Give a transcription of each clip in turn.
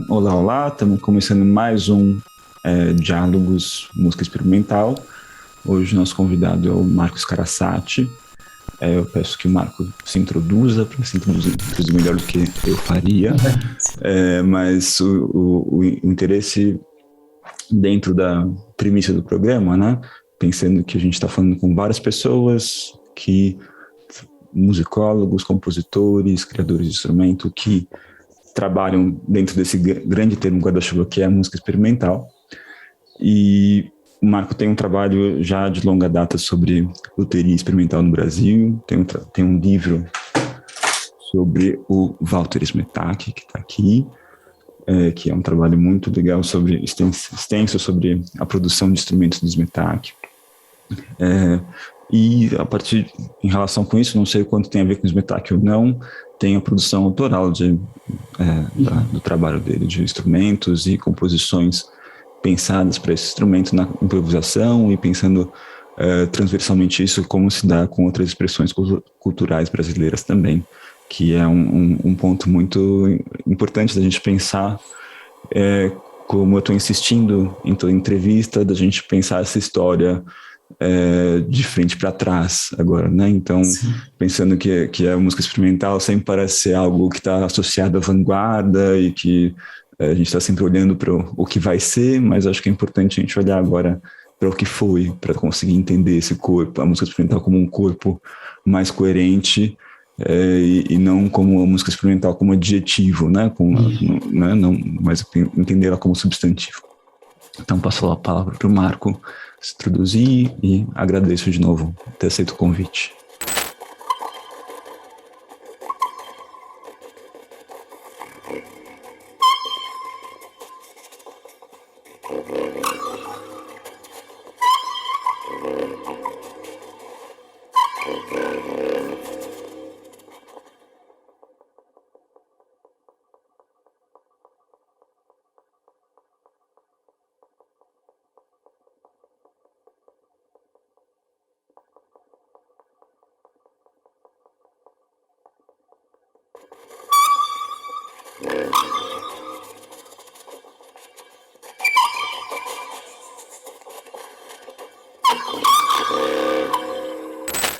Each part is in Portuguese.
Olá, olá, estamos começando mais um Diálogos Música Experimental. Hoje nosso convidado é o Marcos Carassati. Eu peço que o Marco se introduza para se introduzir melhor do que eu faria, mas o interesse dentro da premissa do programa, né? Pensando que a gente está falando com várias pessoas, musicólogos, compositores, criadores de instrumento, que trabalham dentro desse grande termo guarda-chuva que é a música experimental. E o Marco tem um trabalho já de longa data sobre luteria experimental no Brasil, tem um livro sobre o Walter Smetak, que está aqui, que é um trabalho muito legal, extenso sobre a produção de instrumentos do Smetak. E em relação com isso, não sei o quanto tem a ver com o Smetak ou não, tem a produção autoral do trabalho dele, de instrumentos e composições pensadas para esse instrumento na improvisação e pensando transversalmente isso como se dá com outras expressões culturais brasileiras também, que é um ponto muito importante da gente pensar, como eu estou insistindo em toda entrevista, da gente pensar essa história de frente para trás agora, né? Então, sim, pensando que a música experimental sempre parece ser algo que está associado à vanguarda e que a gente está sempre olhando para o que vai ser, mas acho que é importante a gente olhar agora para o que foi, para conseguir entender esse corpo, a música experimental como um corpo mais coerente, e não como a música experimental como adjetivo, né? Mas entender ela como substantivo. Então, passo a palavra para o Marco se introduzir e agradeço de novo ter aceito o convite.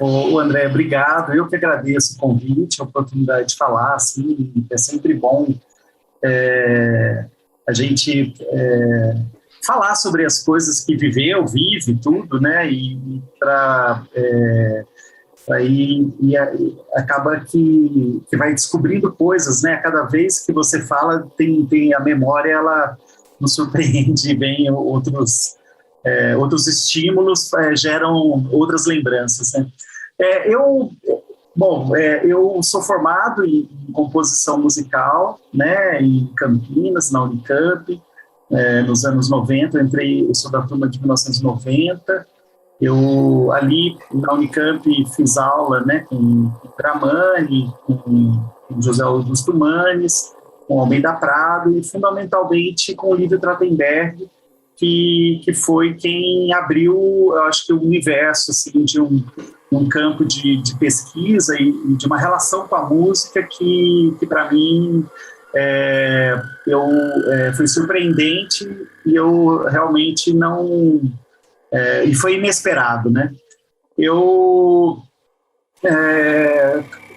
Ô, André, obrigado. Eu que agradeço o convite, a oportunidade de falar, assim, é sempre bom a gente falar sobre as coisas que vive tudo, né, e acaba que vai descobrindo coisas, né, cada vez que você fala, tem a memória, ela nos surpreende, vem outros estímulos, geram outras lembranças, né. Eu sou formado em composição musical, né, em Campinas, na Unicamp, nos anos 90, eu sou da turma de 1990, eu ali na Unicamp fiz aula, né, com Gramani, com José Augusto Manes, com Almeida Prado e fundamentalmente com o Lívio Trachtenberg, que foi quem abriu, eu acho que o universo assim, de um campo de pesquisa e de uma relação com a música que para mim foi surpreendente e eu realmente não... e foi inesperado, né?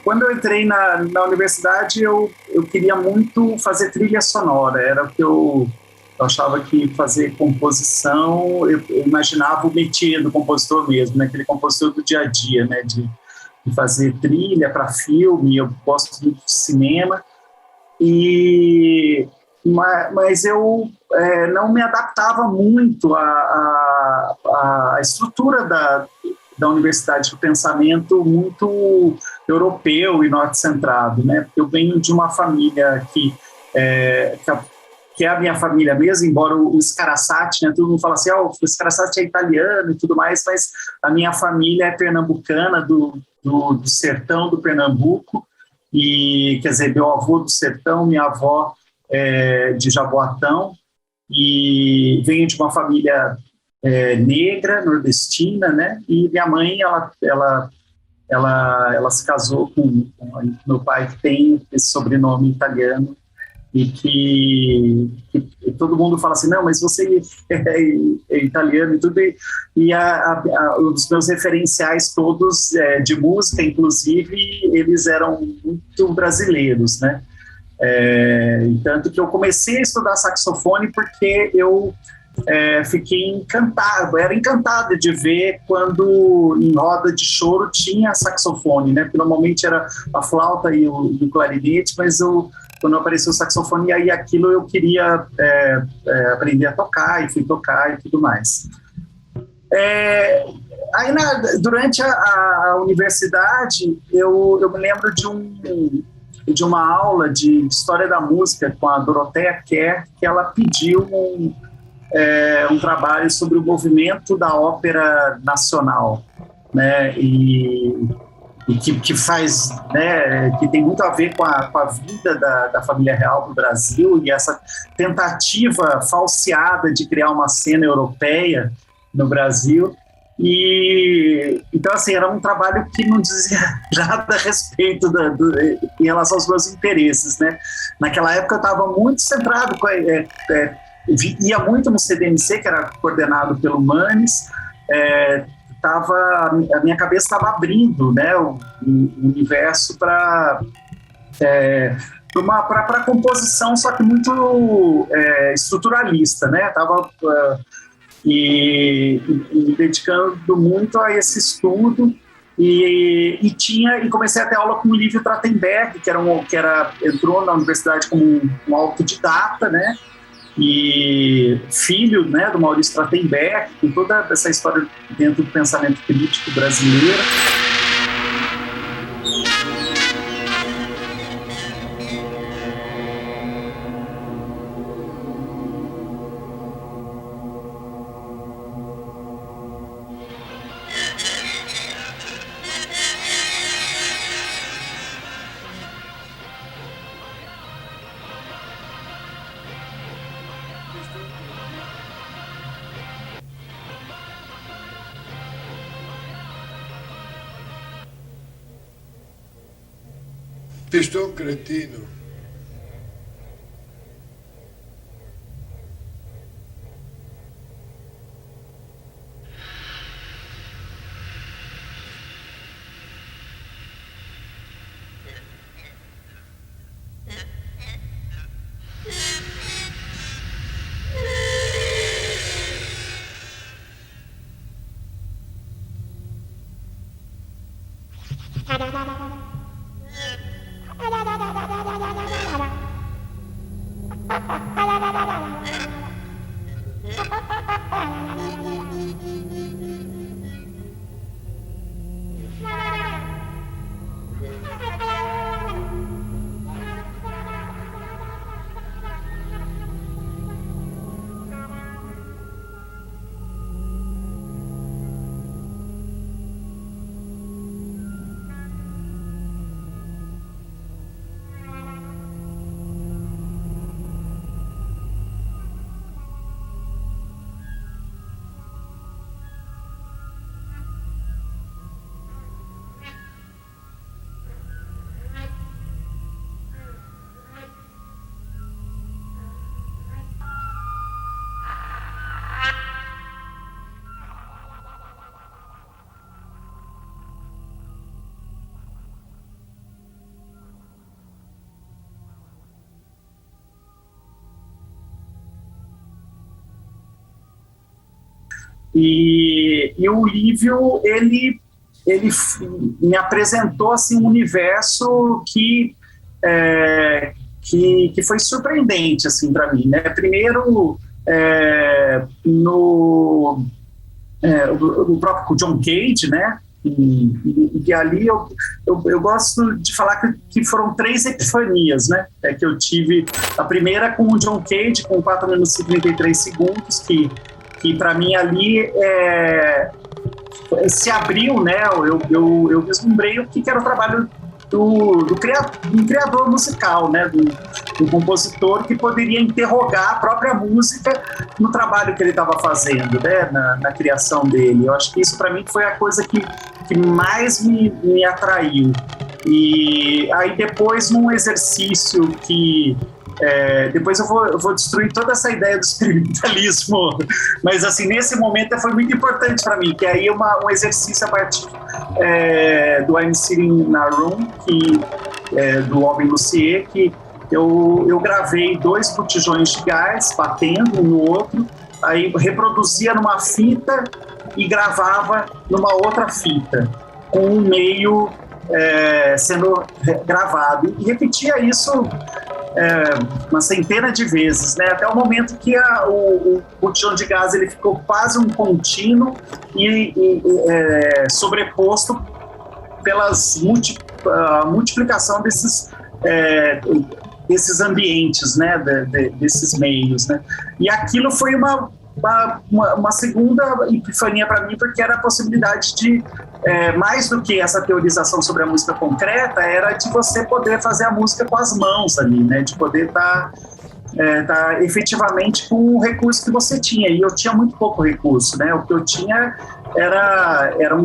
Quando eu entrei na universidade, eu queria muito fazer trilha sonora, era o que eu achava que fazer composição, eu imaginava o métier do compositor mesmo, né? Aquele compositor do dia a dia, né? De fazer trilha para filme, eu gosto muito de cinema, mas eu não me adaptava muito à estrutura da universidade, o pensamento muito europeu e norte-centrado, né? Eu venho de uma família que é a minha família mesmo, embora o Carassati, né, todo mundo fala assim, o Carassati é italiano e tudo mais, mas a minha família é pernambucana, do sertão do Pernambuco, e, quer dizer, meu avô do sertão, minha avó de Jaboatão, e venho de uma família negra, nordestina, né, e minha mãe, ela se casou com meu pai, que tem esse sobrenome italiano, que todo mundo fala assim, não, mas você é italiano e tudo, os meus referenciais todos de música, inclusive, eles eram muito brasileiros, né? Tanto que eu comecei a estudar saxofone porque eu fiquei encantado, era encantado de ver quando em roda de choro tinha saxofone, né? Porque normalmente era a flauta e o clarinete, mas quando apareceu o saxofone, aí aquilo eu queria aprender a tocar, e fui tocar e tudo mais. Aí durante a universidade, eu me lembro de uma aula de História da Música com a Dorothea Kerr, que ela pediu um trabalho sobre o movimento da ópera nacional, né? E que faz, né, que tem muito a ver com a vida da família real do Brasil e essa tentativa falseada de criar uma cena europeia no Brasil. E então, assim, era um trabalho que não dizia nada a respeito em relação aos meus interesses, né? Naquela época eu estava muito centrado ia muito no CDMC, que era coordenado pelo Manes. A minha cabeça estava abrindo, né, o universo para composição, só que muito estruturalista, né? E me dedicando muito a esse estudo e comecei a ter aula com o Lívio Trachtenberg, que entrou na universidade como um autodidata, né? E filho, né, do Maurício Trachtenberg, com toda essa história dentro do pensamento crítico brasileiro. Estou um cretino. E o Lívio, ele me apresentou assim, um universo que foi surpreendente assim, para mim, né? Primeiro, o próprio John Cage, né? E ali eu gosto de falar que foram 3 epifanias, né? Que eu tive. A primeira com o John Cage, com 4 minutos e 33 segundos, que para mim ali se abriu, né? Eu vislumbrei o que era o trabalho do criador musical, né? Do compositor, que poderia interrogar a própria música no trabalho que ele estava fazendo, né? Na criação dele. Eu acho que isso para mim foi a coisa que mais me atraiu. E aí depois, num exercício que Depois eu vou destruir toda essa ideia do experimentalismo, mas assim, nesse momento foi muito importante para mim, que aí um exercício a partir do I'm Sitting in a Room, do Homem Lucier, que eu gravei 2 botijões de gás batendo um no outro, aí reproduzia numa fita e gravava numa outra fita, com um meio sendo gravado, e repetia isso uma centena de vezes, né? Até o momento que o botijão de gás ele ficou quase um contínuo e sobreposto pelas multiplicação desses ambientes, né? Desses meios, né? E aquilo foi uma segunda epifania para mim, porque era a possibilidade de, mais do que essa teorização sobre a música concreta, era de você poder fazer a música com as mãos ali, né? De poder estar efetivamente com o recurso que você tinha. E eu tinha muito pouco recurso, né? O que eu tinha era um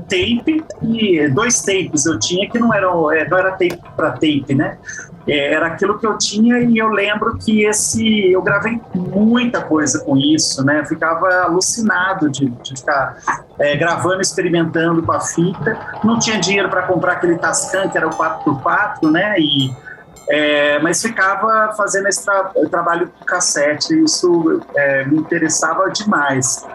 tape e 2 tapes eu tinha, que não era tape para tape, né? Era aquilo que eu tinha, e eu lembro que eu gravei muita coisa com isso, né? Eu ficava alucinado de ficar gravando, experimentando com a fita. Não tinha dinheiro para comprar aquele Tascam, que era o 4x4, né? Mas ficava fazendo esse trabalho com cassete, e isso me interessava demais.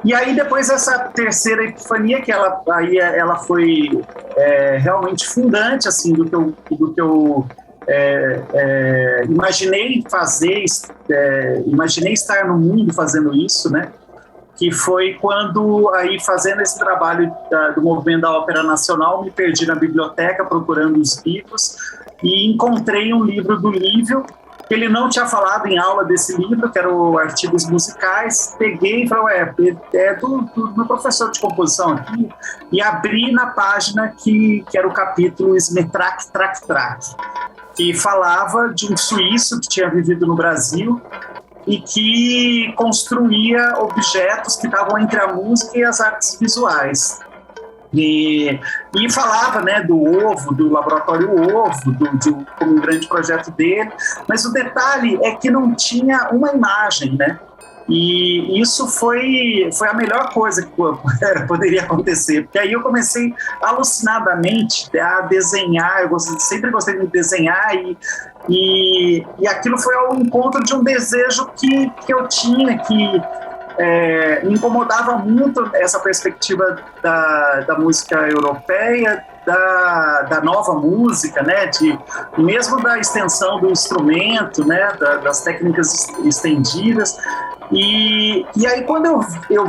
E aí depois essa terceira epifania, que ela foi realmente fundante, assim, do que eu imaginei fazer, imaginei estar no mundo fazendo isso, né? Que foi quando, aí fazendo esse trabalho do movimento da Ópera Nacional, me perdi na biblioteca procurando os livros e encontrei um livro do Lívio. Ele não tinha falado em aula desse livro, que era o Artigos Musicais. Peguei e falei, do meu professor de composição aqui, e abri na página que era o capítulo Smetrak Trak Trak, que falava de um suíço que tinha vivido no Brasil e que construía objetos que estavam entre a música e as artes visuais. E falava, né, do ovo, do laboratório ovo, como um grande projeto dele, mas o detalhe é que não tinha uma imagem, né? E isso foi a melhor coisa que poderia acontecer, porque aí eu comecei alucinadamente a desenhar. Sempre gostei de desenhar, e aquilo foi ao encontro de um desejo que eu tinha, que me incomodava muito essa perspectiva da música europeia, da nova música, né, mesmo da extensão do instrumento, né, das técnicas estendidas. E aí quando eu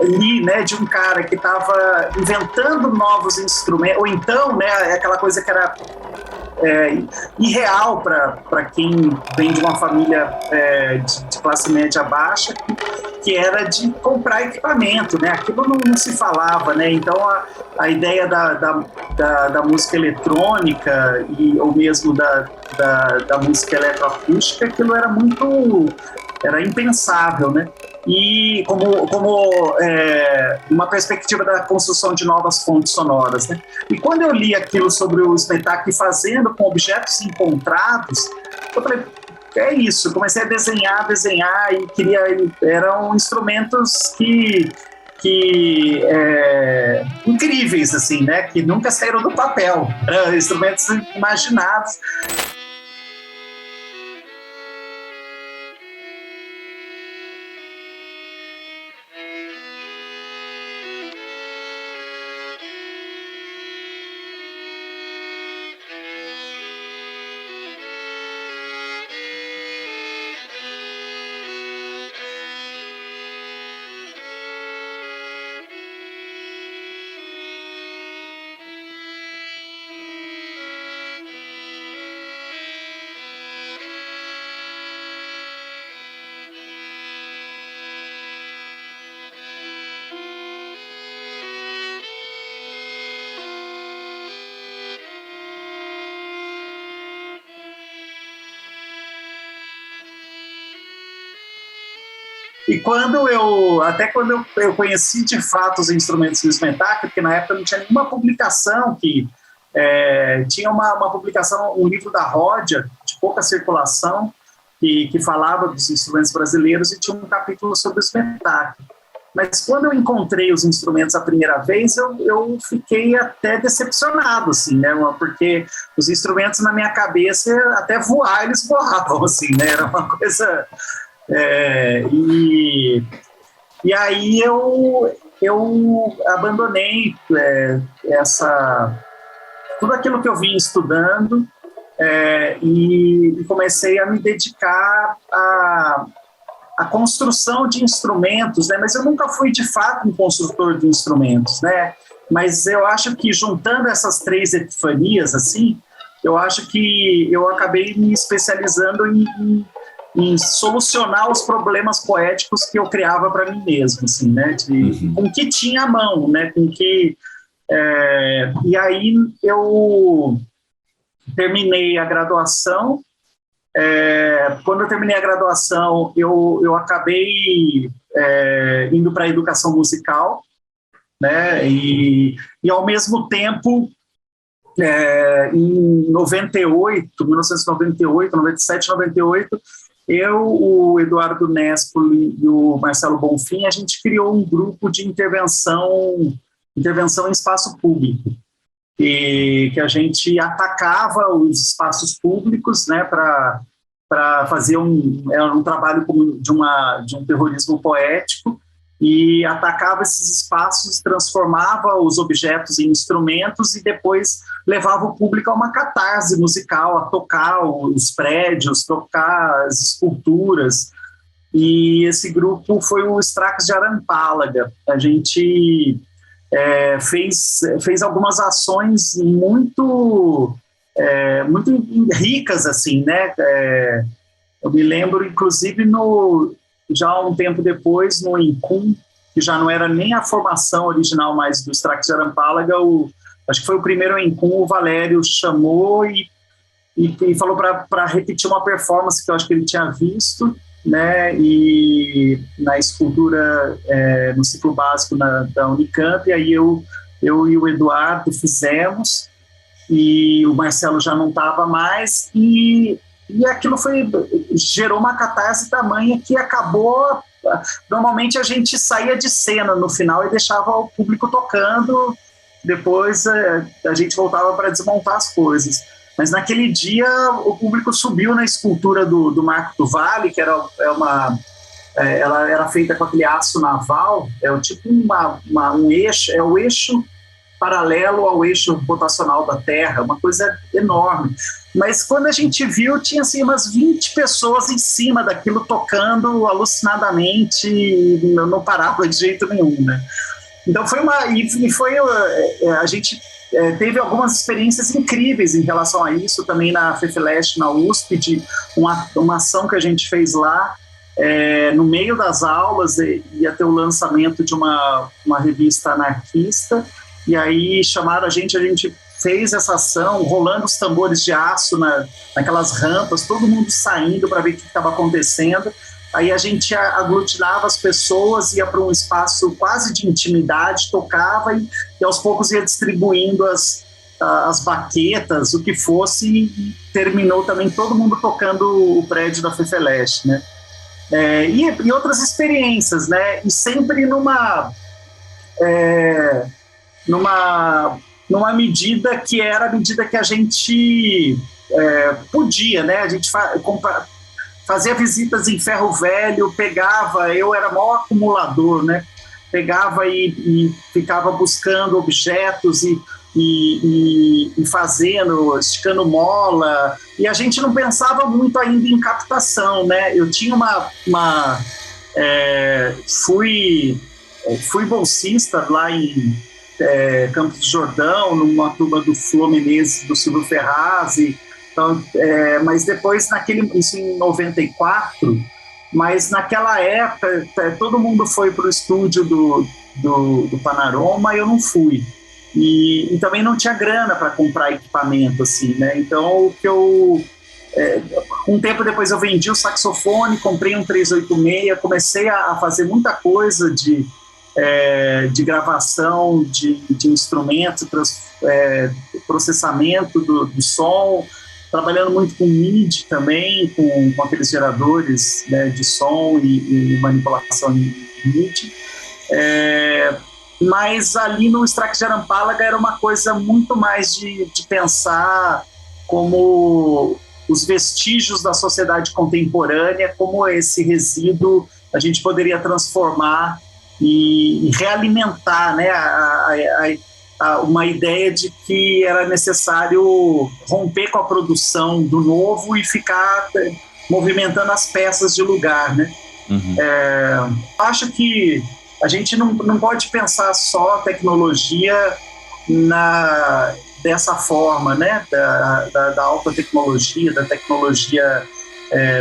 li, né, de um cara que estava inventando novos instrumentos, ou então, né, aquela coisa que era irreal para quem vem de uma família de classe média baixa, que era de comprar equipamento, né? Aquilo não se falava, né? Então a ideia da música eletrônica ou mesmo da música eletroacústica, aquilo era impensável, né? E como uma perspectiva da construção de novas fontes sonoras, né? E quando eu li aquilo sobre o Smetrak fazendo com objetos encontrados, eu falei, é isso. Comecei a desenhar e eram instrumentos incríveis, assim, né? Que nunca saíram do papel, instrumentos imaginados. E quando eu conheci de fato os instrumentos do Smetrak, porque na época não tinha nenhuma publicação tinha uma publicação, um livro da Ródia, de de pouca circulação, que falava dos instrumentos brasileiros e tinha um capítulo sobre o espetáculo. Mas quando eu encontrei os instrumentos a primeira vez, eu fiquei até decepcionado, assim, né? Porque os instrumentos na minha cabeça, até voar, eles voavam, assim, né? Era uma coisa... E aí eu abandonei tudo aquilo que eu vim estudando e comecei a me dedicar a construção de instrumentos, né? Mas eu nunca fui, de fato, um construtor de instrumentos, né? Mas eu acho que, juntando essas três epifanias, assim, eu acho que eu acabei me especializando em solucionar os problemas poéticos que eu criava para mim mesmo, assim, né? Com o que tinha à mão, né? E aí eu terminei a graduação. Quando eu terminei a graduação, eu acabei indo para a educação musical, né? E ao mesmo tempo, em 1998, 97, 98, o Eduardo Nespoli e o Marcelo Bonfim, a gente criou um grupo de intervenção em espaço público, que a gente atacava os espaços públicos, né, para fazer um trabalho de um terrorismo poético, e atacava esses espaços, transformava os objetos em instrumentos e depois levava o público a uma catarse musical, a tocar os prédios, tocar as esculturas. E esse grupo foi o Strax de Arampálaga. A gente fez algumas ações muito ricas, assim, né? Eu me lembro, inclusive, já um tempo depois, no Incum, que já não era nem a formação original mais do Strax de Arampálaga, acho que foi o primeiro Incum, o Valério chamou e falou para repetir uma performance que eu acho que ele tinha visto, né, e na escultura no ciclo básico da Unicamp, e aí eu e o Eduardo fizemos, e o Marcelo já não estava mais, e aquilo gerou uma catarse tamanha que acabou. Normalmente a gente saía de cena no final e deixava o público tocando, depois a gente voltava para desmontar as coisas. Mas naquele dia o público subiu na escultura do Marco do Vale, que ela era feita com aquele aço naval, tipo um eixo, o eixo paralelo ao eixo rotacional da Terra, uma coisa enorme. Mas quando a gente viu, tinha assim, umas 20 pessoas em cima daquilo, tocando alucinadamente, e não parava de jeito nenhum, né? Então a gente teve algumas experiências incríveis em relação a isso, também na FEFELESH, na USP, de uma ação que a gente fez lá, no meio das aulas, ia ter o lançamento de uma revista anarquista, e aí chamaram a gente fez essa ação, rolando os tambores de aço naquelas rampas, todo mundo saindo para ver o que estava acontecendo. Aí a gente aglutinava as pessoas, ia para um espaço quase de intimidade, tocava e aos poucos ia distribuindo as baquetas, o que fosse, e terminou também todo mundo tocando o prédio da FEFELESH, né? E outras experiências, né? E sempre numa medida que era a medida que a gente podia, né? A gente fazia visitas em Ferro Velho, eu era maior acumulador, né? Pegava e ficava buscando objetos e fazendo, esticando mola, e a gente não pensava muito ainda em captação, né? Eu tinha fui bolsista lá em Campos do Jordão, numa turma do Flô Menezes, do Silvio Ferraz, então, mas depois, isso em 94, mas naquela época todo mundo foi para o estúdio do Panorama, e eu não fui, e também não tinha grana para comprar equipamento, assim, né? Então um tempo depois eu vendi o saxofone, comprei um 386, comecei a fazer muita coisa de gravação de instrumentos, processamento do som, trabalhando muito com MIDI também, com aqueles geradores, né, de som e manipulação em MIDI. Mas ali no Strax Jarampálaga era uma coisa muito mais de pensar como os vestígios da sociedade contemporânea, como esse resíduo a gente poderia transformar e realimentar, né, uma ideia de que era necessário romper com a produção do novo e ficar movimentando as peças de lugar, né? Uhum. Acho que a gente não pode pensar só a tecnologia dessa forma, né? Da alta tecnologia, da tecnologia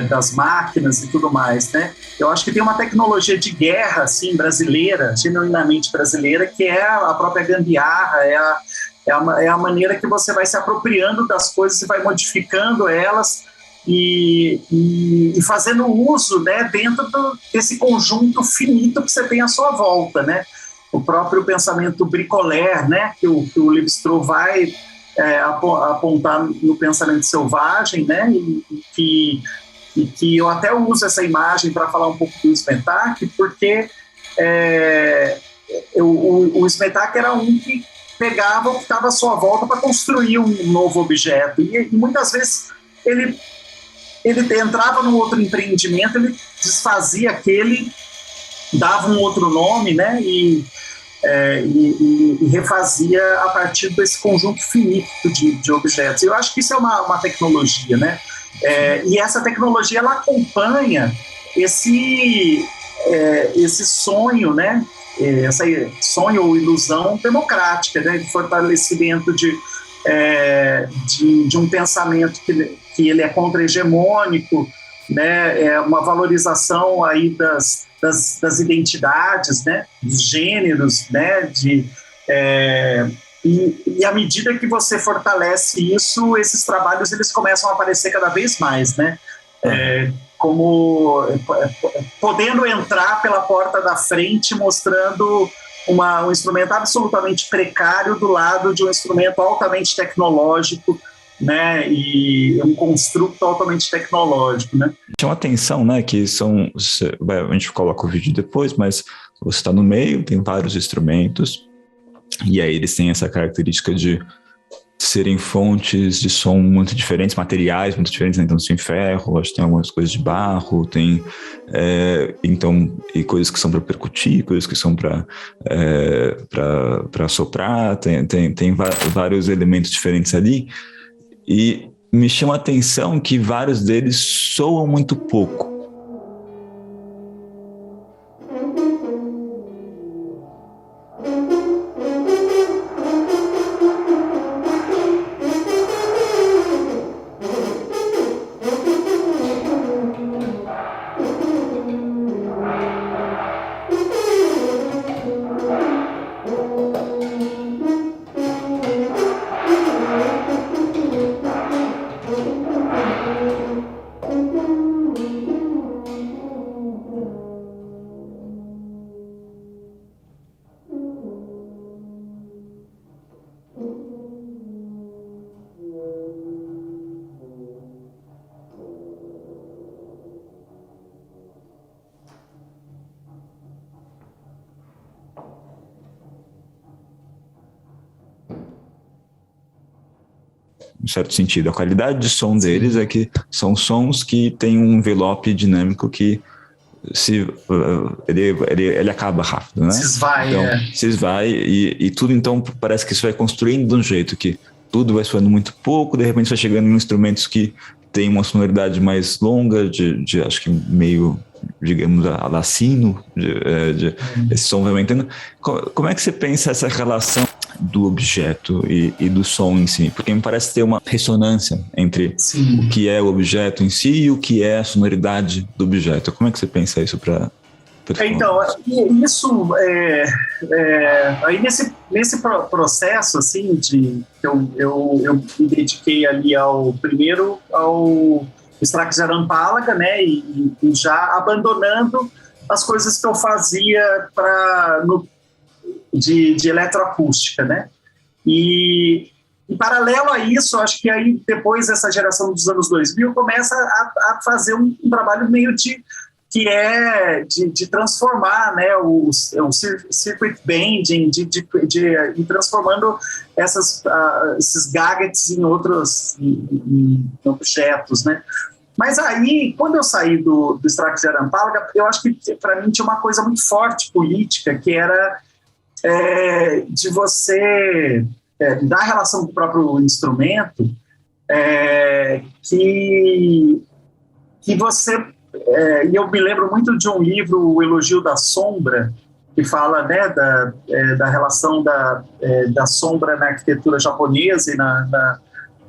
das máquinas e tudo mais, né? Eu acho que tem uma tecnologia de guerra, assim, brasileira, genuinamente brasileira, que é a própria gambiarra, é a maneira que você vai se apropriando das coisas e vai modificando elas e fazendo uso, né, dentro desse conjunto finito que você tem à sua volta, né? O próprio pensamento bricolé, né, que o Lévi-Strauss vai apontar no pensamento selvagem, né, e que eu até uso essa imagem para falar um pouco do Smetak, porque o Smetak era um que pegava o que estava à sua volta para construir um novo objeto, e muitas vezes ele entrava num outro empreendimento, ele desfazia aquele, dava um outro nome, né, e refazia a partir desse conjunto finito de objetos. Eu acho que isso é uma tecnologia, né? E essa tecnologia ela acompanha esse sonho, né? Esse sonho ou ilusão democrática, né? De fortalecimento de um pensamento que ele é contra-hegemônico, né? É uma valorização aí das identidades, né? Dos gêneros, né? E à medida que você fortalece isso, esses trabalhos eles começam a aparecer cada vez mais, né? Como podendo entrar pela porta da frente, mostrando um instrumento absolutamente precário do lado de um instrumento altamente tecnológico, né? E um construto altamente tecnológico, né? Chama atenção, né? Que a gente coloca o vídeo depois, mas você está no meio, tem vários instrumentos. E aí eles têm essa característica de serem fontes de som muito diferentes, materiais muito diferentes, né? Então tem ferro, acho que tem algumas coisas de barro, tem e coisas que são para percutir, coisas que são para soprar, tem vários elementos diferentes ali, e me chama a atenção que vários deles soam muito pouco. Em certo sentido, a qualidade de som deles é que são sons que têm um envelope dinâmico que ele acaba rápido, né? Se esvai, então, se esvai e tudo, então parece que isso vai construindo de um jeito que tudo vai soando muito pouco, de repente vai chegando em instrumentos que tem uma sonoridade mais longa, de acho que meio, digamos, a la sino, esse som vai aumentando. Como é que você pensa essa relação do objeto e do som em si? Porque me parece ter uma ressonância entre o que é o objeto em si e o que é a sonoridade do objeto. Como é que você pensa isso para... Então, isso aí nesse processo assim que eu me dediquei ali primeiro ao Strax Jarampálaga, né, e já abandonando as coisas que eu fazia de eletroacústica, né, e em paralelo a isso, acho que aí depois essa geração dos anos 2000 começa a fazer um trabalho meio de transformar, né, o circuit bending, de ir transformando esses gadgets em outros em objetos, né. Mas aí, quando eu saí do Strax de Arampalaga, eu acho que para mim tinha uma coisa muito forte política, que era de você, da relação com o próprio instrumento, que você... e eu me lembro muito de um livro, O Elogio da Sombra, que fala, né, da relação da sombra na arquitetura japonesa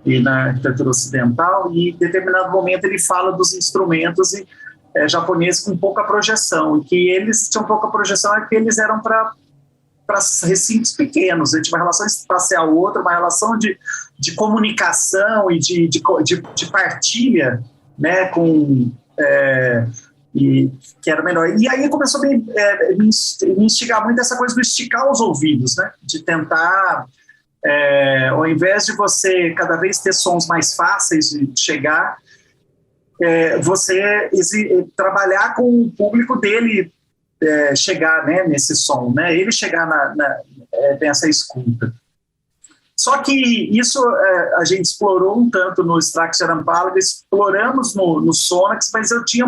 e na arquitetura ocidental, e em determinado momento ele fala dos instrumentos japoneses com pouca projeção, e que eles tinham pouca projeção, é que eles eram para recintos pequenos, a gente tinha uma relação espacial outra, uma relação de comunicação e de partilha, né, e que era melhor. E aí começou a me instigar muito essa coisa do esticar os ouvidos, né, de tentar, ao invés de você cada vez ter sons mais fáceis de chegar, você trabalhar com o público dele, chegar, né, nesse som, né, ele chegar nessa escuta. Só que isso a gente explorou um tanto no Strax de Arampalaga, exploramos no Sonax, mas eu tinha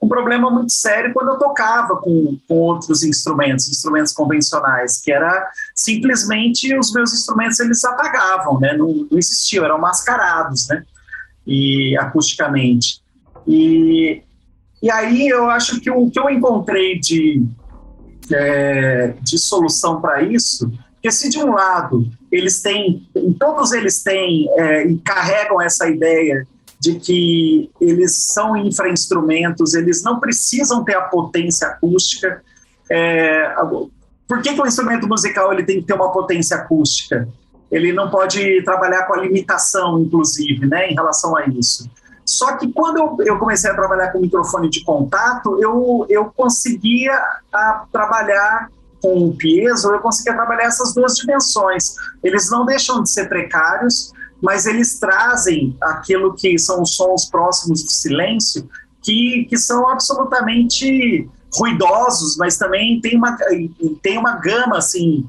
um problema muito sério quando eu tocava com outros instrumentos convencionais, que era simplesmente os meus instrumentos, eles apagavam, né? Não existiam, eram mascarados, né? E acusticamente. E aí eu acho que o que eu encontrei de solução para isso, porque se de um lado todos eles têm e carregam essa ideia de que eles são infra-instrumentos, eles não precisam ter a potência acústica. Por que o instrumento musical ele tem que ter uma potência acústica? Ele não pode trabalhar com a limitação, inclusive, né, em relação a isso. Só que quando eu comecei a trabalhar com microfone de contato, eu conseguia trabalhar com o piezo, eu conseguia trabalhar essas duas dimensões. Eles não deixam de ser precários, mas eles trazem aquilo que são os sons próximos do silêncio, que são absolutamente ruidosos, mas também tem uma gama assim,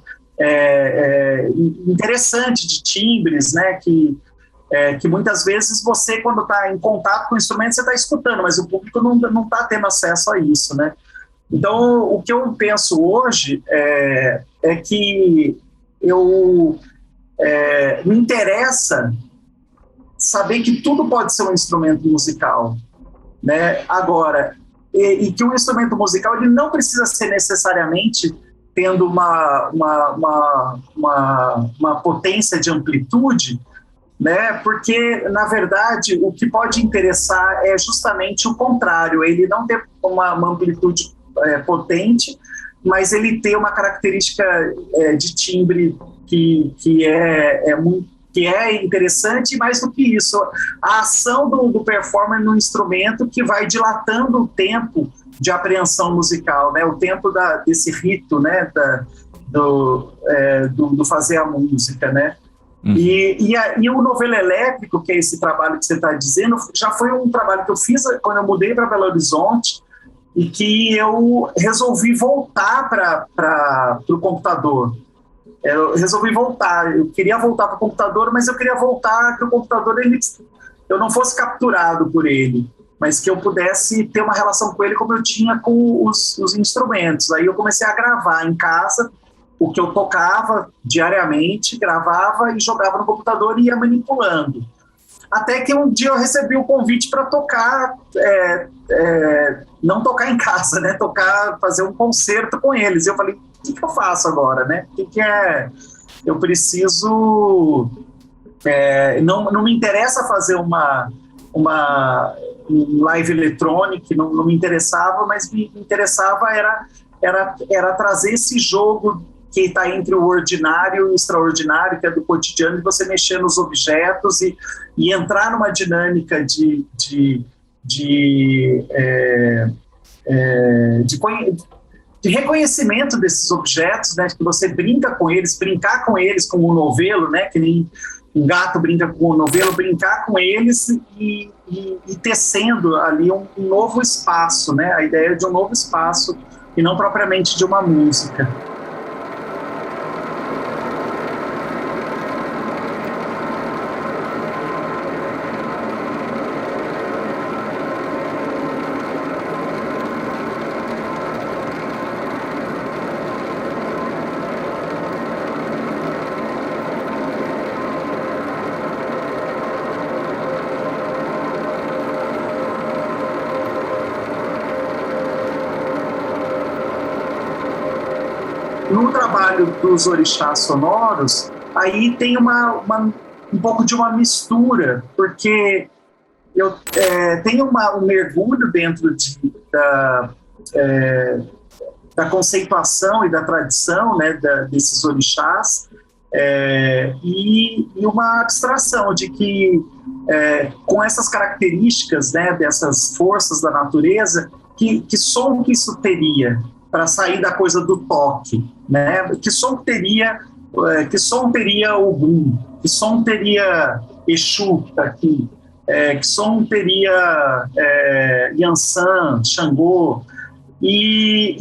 interessante de timbres, né, que muitas vezes você, quando está em contato com o instrumento, você está escutando, mas o público não está tendo acesso a isso, né? Então, o que eu penso hoje é que me interessa saber que tudo pode ser um instrumento musical, né? Agora, e que um instrumento musical ele não precisa ser necessariamente tendo uma potência de amplitude, né? Porque, na verdade, o que pode interessar é justamente o contrário, ele não ter uma amplitude potente, mas ele ter uma característica de timbre que é interessante, e mais do que isso, a ação do performer no instrumento que vai dilatando o tempo de apreensão musical, né? O tempo desse rito, né? do fazer a música, né? E o Novelo Elétrico, que é esse trabalho que você está dizendo, já foi um trabalho que eu fiz quando eu mudei para Belo Horizonte, e que eu resolvi voltar para o computador. Eu resolvi voltar, eu queria voltar para o computador, mas eu queria voltar que o computador eu não fosse capturado por ele, mas que eu pudesse ter uma relação com ele como eu tinha com os instrumentos. Aí eu comecei a gravar em casa o que eu tocava diariamente, gravava e jogava no computador e ia manipulando. Até que um dia eu recebi o convite para tocar, não tocar em casa, né? Fazer um concerto com eles. Eu falei, o que eu faço agora, né? Eu preciso... não me interessa fazer um live eletrônico, não me interessava, mas me interessava era trazer esse jogo que está entre o ordinário e o extraordinário, que é do cotidiano, e você mexer nos objetos e entrar numa dinâmica de reconhecimento desses objetos, né, que você brincar com eles como um novelo, né, que nem um gato brinca com o novelo, brincar com eles e tecendo ali um novo espaço, né? A ideia de um novo espaço e não propriamente de uma música. No trabalho dos orixás sonoros, aí tem um pouco de uma mistura, porque eu tenho um mergulho dentro da conceituação e da tradição, né, desses orixás, e uma abstração de que, com essas características, né, dessas forças da natureza, que som que isso teria para sair da coisa do toque, né? Que som teria Ogum, que som teria Exu aqui, que som teria Yansan, Xangô, e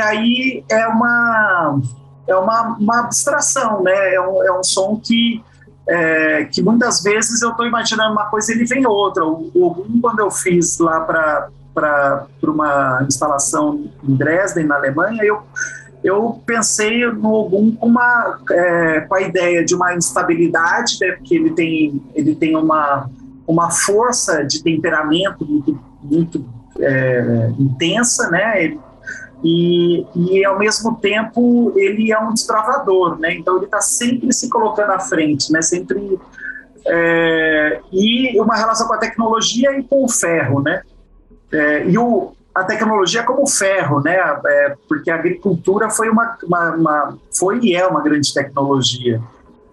aí é uma abstração, né? É um som que muitas vezes eu estou imaginando uma coisa e ele vem outra. O Ogum, quando eu fiz lá para uma instalação em Dresden, na Alemanha, eu pensei no Ogum com a ideia de uma instabilidade, né, porque ele tem uma força de temperamento muito intensa, né, e ao mesmo tempo ele é um desbravador, né, então ele está sempre se colocando à frente, né, sempre, e uma relação com a tecnologia e com o ferro, né. A tecnologia como ferro, né? Porque a agricultura foi foi e é uma grande tecnologia.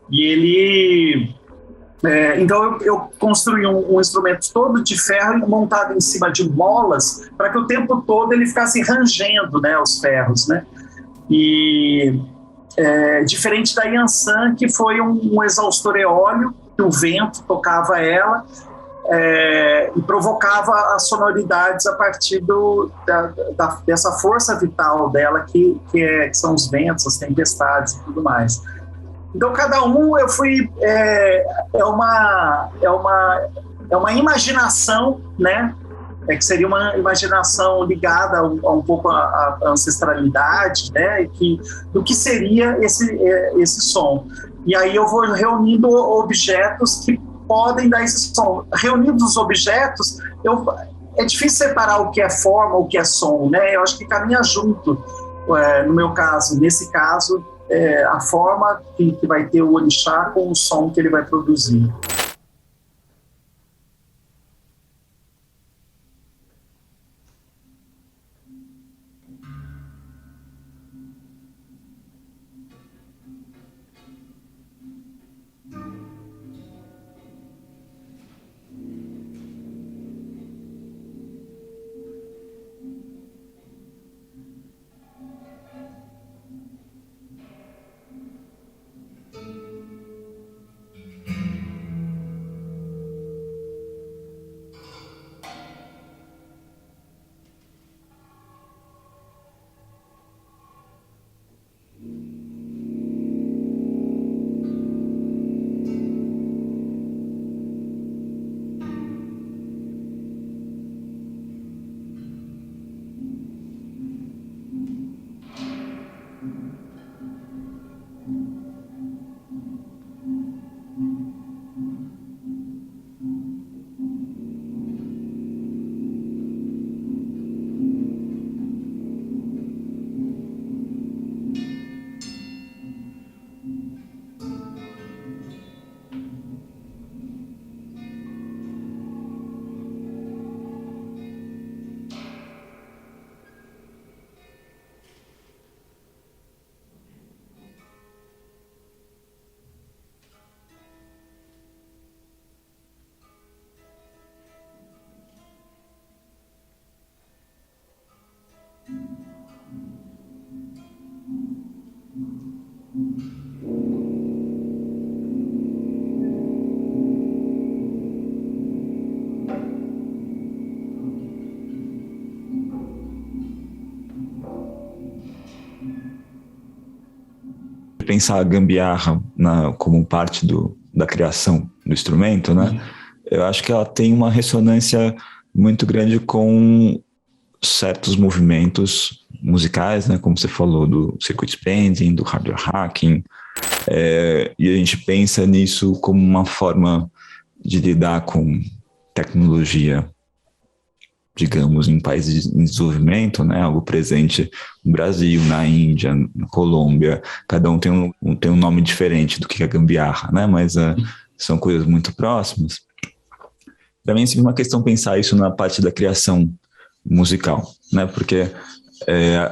E ele, então eu construí um instrumento todo de ferro montado em cima de molas para que o tempo todo ele ficasse rangendo, né? Os ferros, né? E diferente da Yansan, que foi um exaustor eóleo que o vento tocava ela. E provocava as sonoridades a partir dessa força vital dela, que são os ventos, as tempestades e tudo mais. Então, cada um eu fui... É uma imaginação, né? Que seria uma imaginação ligada a um pouco à ancestralidade, né? Do que seria esse som. E aí eu vou reunindo objetos que podem dar esse som. Reunindo os objetos, é difícil separar o que é forma, o que é som, né? Eu acho que caminha junto, no meu caso. Nesse caso, a forma que vai ter o orixá com o som que ele vai produzir. pensar a gambiarra como parte da criação do instrumento, né? Eu acho que ela tem uma ressonância muito grande com certos movimentos musicais, né? Como você falou, do circuit bending, do hardware hacking, e a gente pensa nisso como uma forma de lidar com tecnologia, digamos, em países em desenvolvimento, né? Algo presente no Brasil, na Índia, na Colômbia. Cada um tem um nome diferente do que é gambiarra, né? Mas são coisas muito próximas. Para mim é sempre uma questão pensar isso na parte da criação musical, né? Porque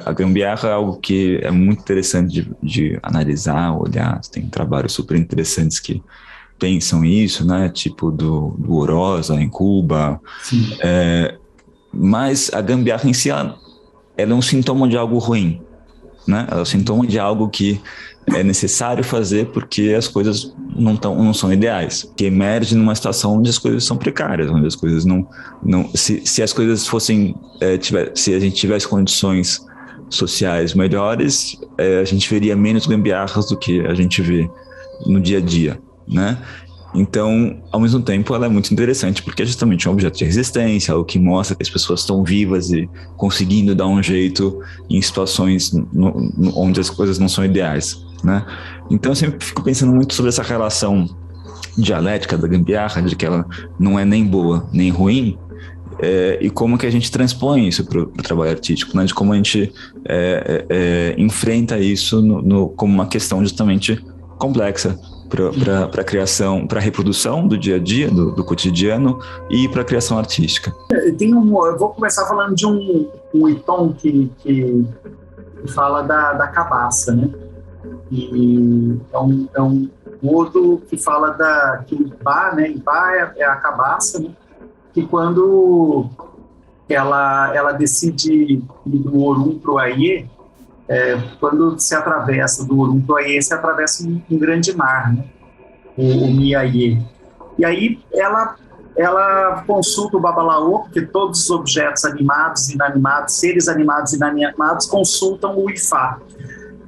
a gambiarra é algo que é muito interessante de analisar, olhar. Tem trabalhos super interessantes que pensam isso, né? Tipo do Orosa em Cuba. Mas a gambiarra em si, ela é um sintoma de algo ruim, né? Ela é um sintoma de algo que é necessário fazer porque as coisas não são ideais, que emerge numa situação onde as coisas são precárias, onde as coisas não se as coisas fossem, se a gente tivesse condições sociais melhores, a gente veria menos gambiarras do que a gente vê no dia a dia, né? Então, ao mesmo tempo, ela é muito interessante porque é justamente um objeto de resistência, o que mostra que as pessoas estão vivas e conseguindo dar um jeito em situações onde as coisas não são ideais, né? Então, eu sempre fico pensando muito sobre essa relação dialética da gambiarra, de que ela não é nem boa nem ruim, e como que a gente transpõe isso para o trabalho artístico, né? De como a gente enfrenta isso como uma questão justamente complexa para a criação, para a reprodução do dia a dia, do cotidiano, e para a criação artística. Eu vou começar falando de um Iton que fala da cabaça, né? E é um outro que fala que o Ibá, né? Ibá é a cabaça, né? Que quando ela decide ir do Orum para o Aie, quando se atravessa do Orum para o Aie, se atravessa um grande mar, né? o Miaie. E aí ela consulta o Babalaô, porque todos os objetos animados e inanimados, seres animados e inanimados, consultam o Ifá.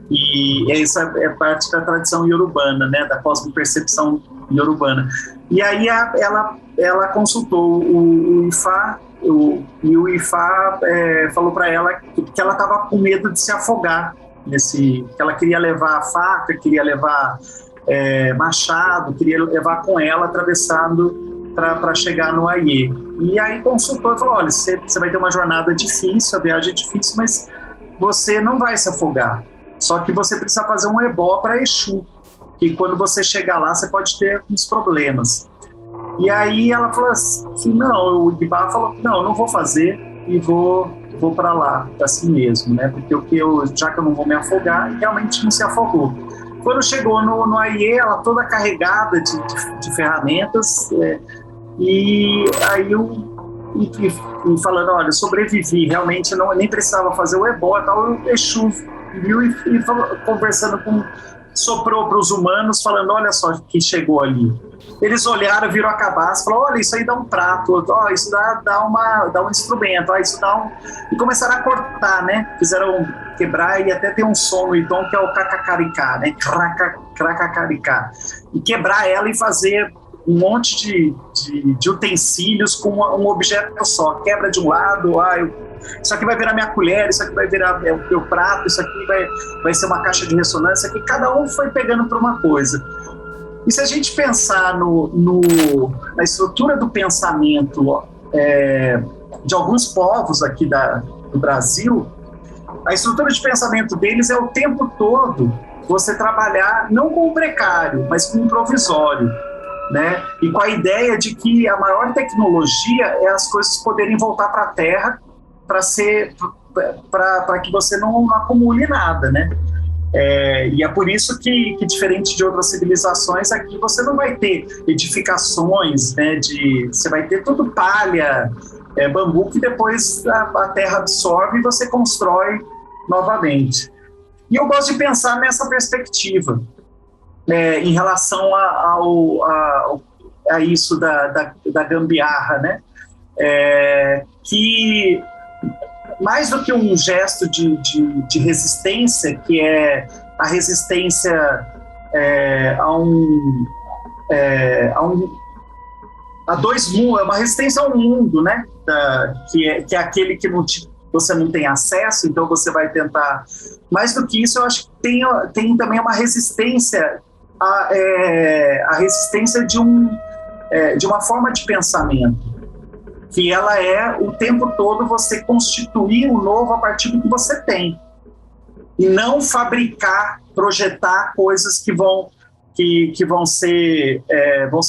E essa é parte da tradição iorubana, né? Da cosmopercepção iorubana. E aí ela consultou o Ifá, e o Ifá falou para ela que ela estava com medo de se afogar, que ela queria levar a faca, queria levar machado, queria levar com ela, atravessando para chegar no Aie. E aí consultou e falou, olha, você vai ter uma jornada difícil, a viagem é difícil, mas você não vai se afogar. Só que você precisa fazer um ebó para Exu, que quando você chegar lá, você pode ter uns problemas. E aí ela falou assim, não, o Ibá falou, não, eu não vou fazer e vou para lá, assim mesmo, né? Porque já que eu não vou me afogar, realmente não se afogou. Quando chegou no Aie, ela toda carregada de ferramentas, e aí e falando, olha, eu sobrevivi, realmente nem precisava fazer o ebó e tal, o Exu viu e falou, soprou para os humanos, falando, olha só que chegou ali. Eles olharam, viram a cabaça, falaram, olha, isso aí dá um prato, isso dá um instrumento, isso dá um... E começaram a cortar, né? Fizeram quebrar, e até tem um som no Iton que é o cacacaricá, né? Cracacaricá. E quebrar ela e fazer um monte de utensílios com um objeto só. Quebra de um lado, isso aqui vai virar minha colher, isso aqui vai virar o meu prato, isso aqui vai ser uma caixa de ressonância, que cada um foi pegando para uma coisa. E se a gente pensar na estrutura do pensamento de alguns povos aqui do Brasil, a estrutura de pensamento deles é o tempo todo você trabalhar não com o precário, mas com o provisório, né? E com a ideia de que a maior tecnologia é as coisas poderem voltar para a Terra para que você não acumule nada, né? E é por isso que, diferente de outras civilizações, aqui você não vai ter edificações, né? Você vai ter tudo palha, bambu, que depois a terra absorve e você constrói novamente. E eu gosto de pensar nessa perspectiva, em relação a isso da gambiarra, né? Que mais do que um gesto de resistência, que é a resistência a dois mundos, é uma resistência a um mundo, né? Que é aquele que você não tem acesso, então você vai tentar. Mais do que isso, eu acho que tem também uma resistência a resistência de uma forma de pensamento, que ela é o tempo todo você constituir o novo a partir do que você tem, e não fabricar, projetar coisas que vão se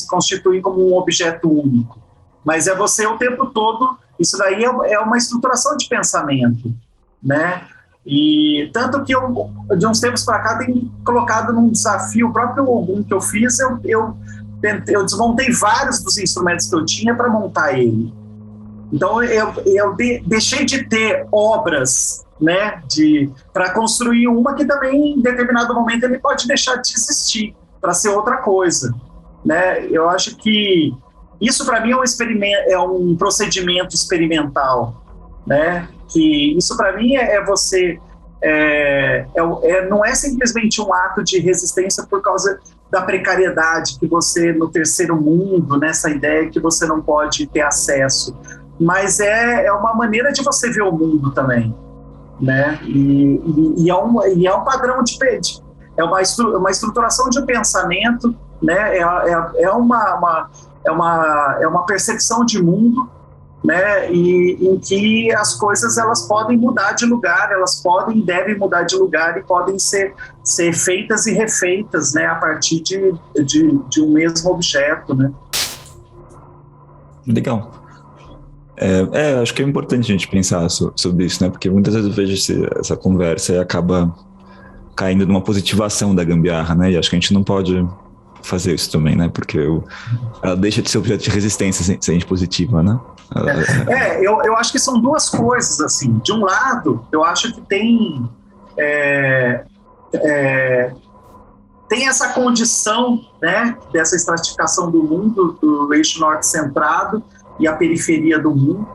constituir como um objeto único. Mas é você o tempo todo, isso daí é uma estruturação de pensamento, né? E tanto que eu, de uns tempos para cá, tenho colocado num desafio, o próprio Ogum que eu fiz, eu desmontei vários dos instrumentos que eu tinha para montar ele. Então eu deixei de ter obras, né, para construir uma que também, em determinado momento, ele pode deixar de existir para ser outra coisa, né? Eu acho que isso, para mim, é um procedimento experimental, né? Que isso, para mim, não é simplesmente um ato de resistência por causa da precariedade que você, no terceiro mundo, nessa ideia que você não pode ter acesso, mas é uma maneira de você ver o mundo também, né? E é um padrão é uma estruturação de um pensamento, né? É uma percepção de mundo, né? E em que as coisas elas podem mudar de lugar, elas podem e devem mudar de lugar e podem ser feitas e refeitas, né? A partir de um mesmo objeto, né? Legal. Acho que é importante a gente pensar sobre isso, né? Porque muitas vezes eu vejo essa conversa e acaba caindo numa positivação da gambiarra, né? E acho que a gente não pode fazer isso também, né? Porque ela deixa de ser objeto de resistência se a gente positiva, né? Eu acho que são duas coisas, assim. De um lado, eu acho que tem essa condição, né, dessa estratificação do mundo, do eixo norte centrado e a periferia do mundo,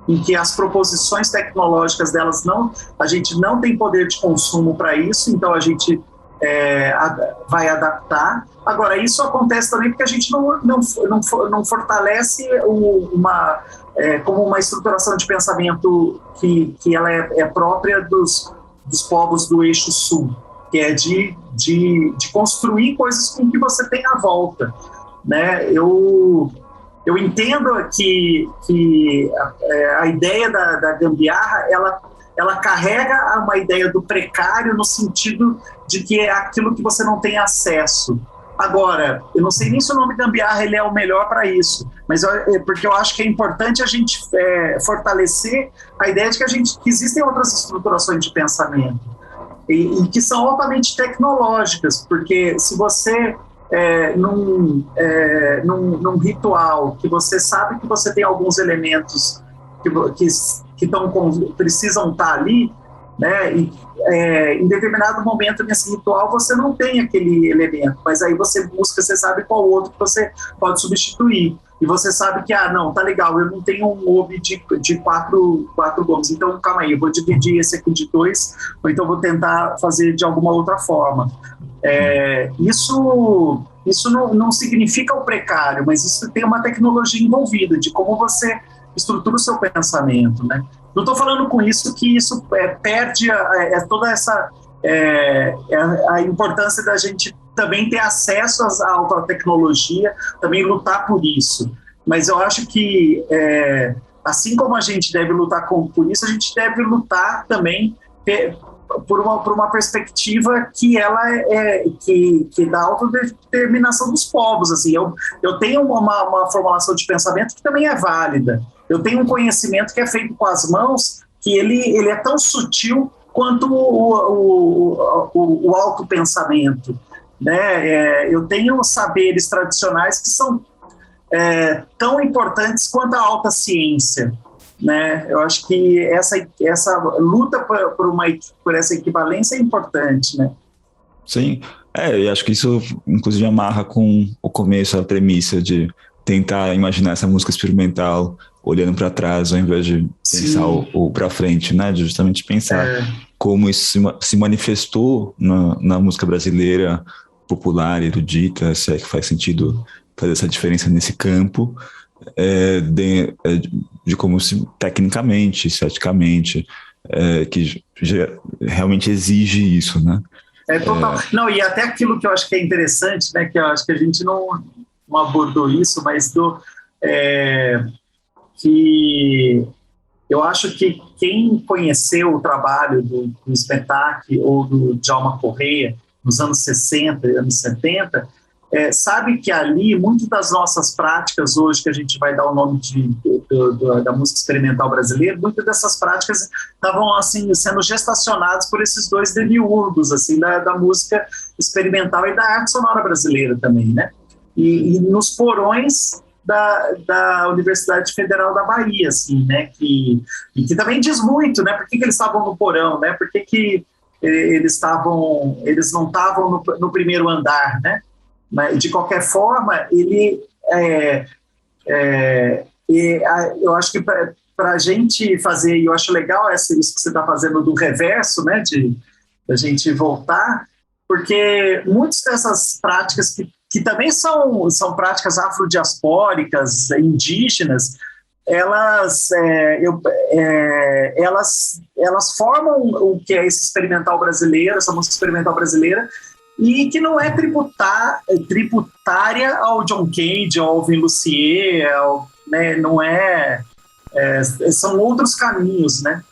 em que as proposições tecnológicas delas a gente não tem poder de consumo para isso, então a gente vai adaptar. Agora, isso acontece também porque a gente não fortalece como uma estruturação de pensamento que ela é própria dos povos do eixo sul, que é de construir coisas com que você tem à volta, né? Eu entendo que a ideia da gambiarra, ela carrega uma ideia do precário no sentido de que é aquilo que você não tem acesso. Agora, eu não sei nem se o nome gambiarra ele é o melhor para isso, mas porque eu acho que é importante a gente fortalecer a ideia de que existem outras estruturações de pensamento e que são altamente tecnológicas, porque se você num ritual que você sabe que você tem alguns elementos que precisam estar ali, né? E em determinado momento nesse ritual você não tem aquele elemento, mas aí você sabe qual outro que você pode substituir. E você sabe que, não, tá legal, eu não tenho um OB de quatro gomos, então calma aí, eu vou dividir esse aqui de 2, ou então vou tentar fazer de alguma outra forma. Isso não significa o precário, mas isso tem uma tecnologia envolvida de como você estrutura o seu pensamento, né? Não estou falando com isso que isso perde toda essa a importância da gente também ter acesso à alta tecnologia, também lutar por isso. Mas eu acho que, assim como a gente deve lutar por isso, a gente deve lutar também por uma perspectiva que ela que dá autodeterminação dos povos. Assim, eu tenho uma formulação de pensamento que também é válida. Eu tenho um conhecimento que é feito com as mãos, que ele é tão sutil quanto o autopensamento, né? Eu tenho saberes tradicionais que são tão importantes quanto a alta ciência, né? Eu acho que essa luta por essa equivalência é importante, né? Sim, eu acho que isso inclusive amarra com o começo, a premissa de tentar imaginar essa música experimental olhando para trás ao invés de pensar o para frente, né? De justamente pensar como isso se manifestou na música brasileira popular, erudita, se é que faz sentido fazer essa diferença nesse campo, de como se tecnicamente, esteticamente, que realmente exige isso, né? Total. Não, e até aquilo que eu acho que é interessante, né, que eu acho que a gente não abordou isso, mas que eu acho que quem conheceu o trabalho do Smetak ou do Djalma Correia nos anos 60 e anos 70, sabe que ali, muitas das nossas práticas hoje, que a gente vai dar o nome da música experimental brasileira, muitas dessas práticas estavam assim, sendo gestacionadas por esses dois demiurgos assim, da música experimental e da arte sonora brasileira também, né? E nos porões da Universidade Federal da Bahia, assim, né? E que também diz muito, né? Por que eles estavam no porão, né? Por que eles não estavam no primeiro andar, né? Mas, de qualquer forma, eu acho que para a gente fazer, e eu acho legal isso que você está fazendo do reverso, né, da gente voltar, porque muitas dessas práticas que também são práticas afrodiaspóricas, indígenas, elas formam o que é esse experimental brasileiro, essa música experimental brasileira, e que não é tributária ao John Cage, ao Alvin Lucier, né, não são outros caminhos, né?